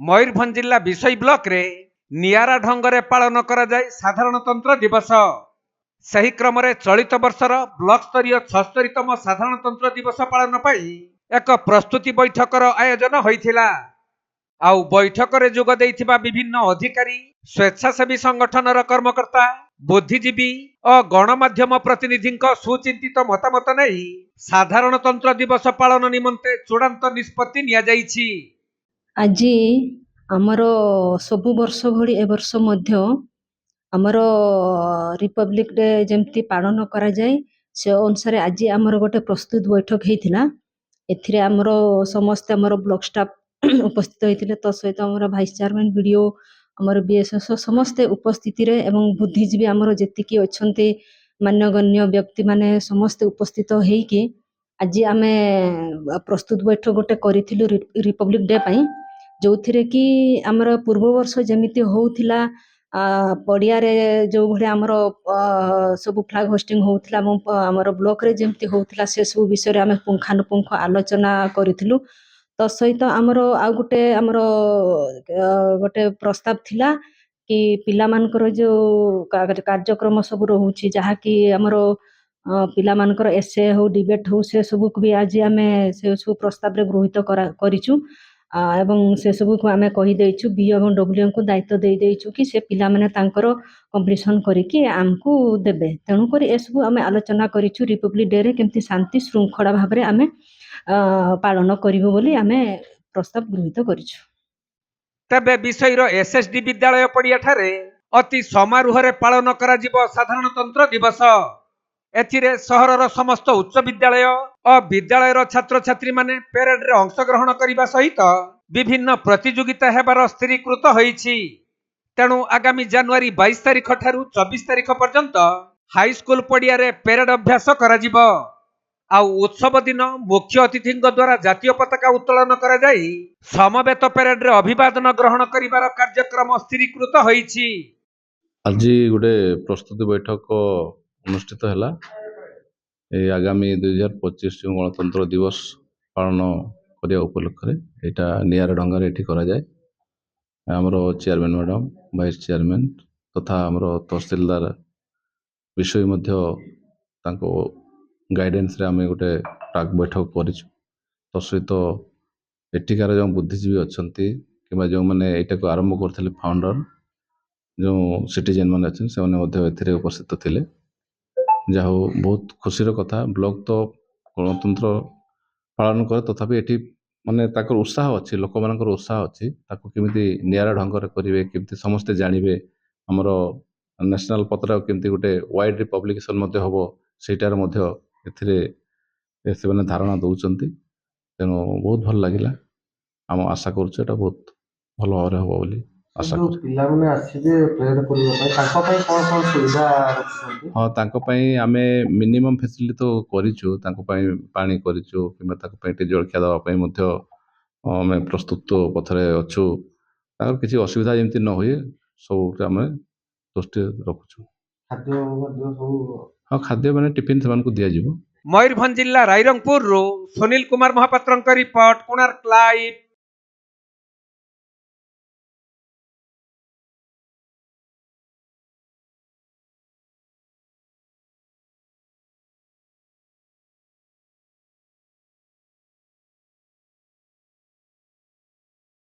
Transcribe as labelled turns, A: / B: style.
A: मयूरभंज जिला विषय ब्लॉक रे नियारा ढंगरे पालन करा जाय साधारणतंत्र दिवस। सही क्रम रे चलित वर्षर ब्लॉक स्तरीय 76तम साधारणतंत्र दिवस पालन पाई एक प्रस्तुति बैठकर आयोजन होइथिला। आउ बैठक रे जोग देइथिबा विभिन्न अधिकारी, स्वेच्छासेवी संगठनर कर्मकर्ता, बुद्धिजीवी और गणमाध्यम प्रतिनिधि सुचिंतित मतामत नहीं साधारणतंत्र दिवस पालन निमंते चूड़ांत निष्पत्ति निया जाइछि।
B: आज आमर सबु वर्ष भली ए वर्ष मध्य आमर रिपब्लिक डे जेमती पालन करा जाय से अनुसार आज आमर गोटे प्रस्तुत बैठक हेतिला। एथिरे आमर समस्त आमर ब्लॉक स्टाफ उपस्थित होइतिले। तो सहित आमर वाइस चेयरमैन वीडियो आमर बीएसएस समस्त उपस्थिति रे एवं बुद्धिजीवी आमर जेतिकी अछंती मान्यगण्य व्यक्ति माने समस्त उपस्थित हेइकी आज आमे प्रस्तुत बैठक गोटे करिथिलु रिपब्लिक डे पई, जो थिरे कि आमर पूर्व वर्ष जेमिति होउथिला पड़िया रे जो भले आमर सब फ्लैग होस्टिंग होउथिला आमर ब्लॉक रे जेमिति होउथिला से सब विषय रे आमे पुंखानुपुंख आलोचना करिथिलु। तो सहित आमर आ गोटे आमर गोटे प्रस्ताव थिला कि पिला मानकर जो कार्यक्रम सब रहउछि जहा कि आमर पिला मानकर एसे हो डिबेट हो से सब को भी आज आमे से सब प्रस्ताव रे गृहीत करिछु। एवं से सब को आमे कहि देइछु बी एवं डब्ल्यू को दायित्व दे देइछु कि से पिला माने तांकर कंप्लीशन करिकि आमको देबे। तेणु करी ए सब आमे आलोचना करिछु रिपब्लिक डे रे केमती शांति श्रृंखला भाव रे आमे पालन करिबो बोली आमे प्रस्ताव गृहीत करिछु।
A: तबे विषयर एसएसडी विद्यालय पड़िया ठारे अति समारोह रे पालन करा जिवो साधारणतंत्र दिवस। एथिरे सहरर समस्त उच्च विद्यालय और विद्यालयर छात्र छात्री माने पेरेड रे अंशग्रहण करिबा सहित विभिन्न प्रतियोगिता हेबार स्थिरीकृत होइछि। तेणु आगामी जनवरी 22 तारिख ठारू 24 तारिख पर्यंत हाई स्कूल पड़िया रे पेरेड अभ्यास करा जिवो। आउ उत्सव दिन मुख्य अतिथि द्वारा जातीय पताका उत्तोलन करा जाई समवेत पेरेड रे अभिवादन ग्रहण करिबार कार्यक्रम स्थिरीकृत होइछि।
C: आज गोटे प्रस्तुति बैठक अनुष्ठित है। आगामी 2025 गणतंत्र दिवस पालन करने उपलक्ष्य यहाँ नियारा ढंगार ये करा जाए। आमर चेयरमैन मैडम, वाइस चेयरमैन तथा आमर तहसीलदार विषय गाइडेंस रे आम गोटे टाक बैठक कर सहित एठिकार जो बुद्धिजीवी अच्छा कि जो मैंने यहाँ को आरंभ करते फाउंडर जो सिटीजन मैंने अच्छे से उपस्थित थे। जहा बहुत खुशीर कथा ब्लॉक तो गणतंत्र पालन करे तथापि एठी माने ताकर उत्साह अच्छी लोक मानकर उत्साह अच्छी केमिति नियारा ढंग करेंगे केमिति समस्ते जानवे आमर नेशनल पत्र केमिति गोटे वाइड पब्लिकेशन हम सेटार से धारणा दौरान तेणु बहुत भल लगे। आम आशा करुँ एटा बहुत भल भाव हम बोली आशा हाँ तांकोपाई आमे मिनिमम फैसिलिटी तो करिछु तांकोपाई पानी करिछु किंबा तांकोपाई जलखिया दवापाई मध्य आमे प्रस्तुत पथरे अच्छु ताकर किसी असुविधा जेमती न हुए सब आमे दृष्टि रखुछु। हाँ खाद्य माने टिफिन सेमान को दिया जिवो।
A: मयूरभंज जिला रायरंगपुर रो सुनील कुमार महापात्रंक रिपोर्ट कोणार्क लाइव।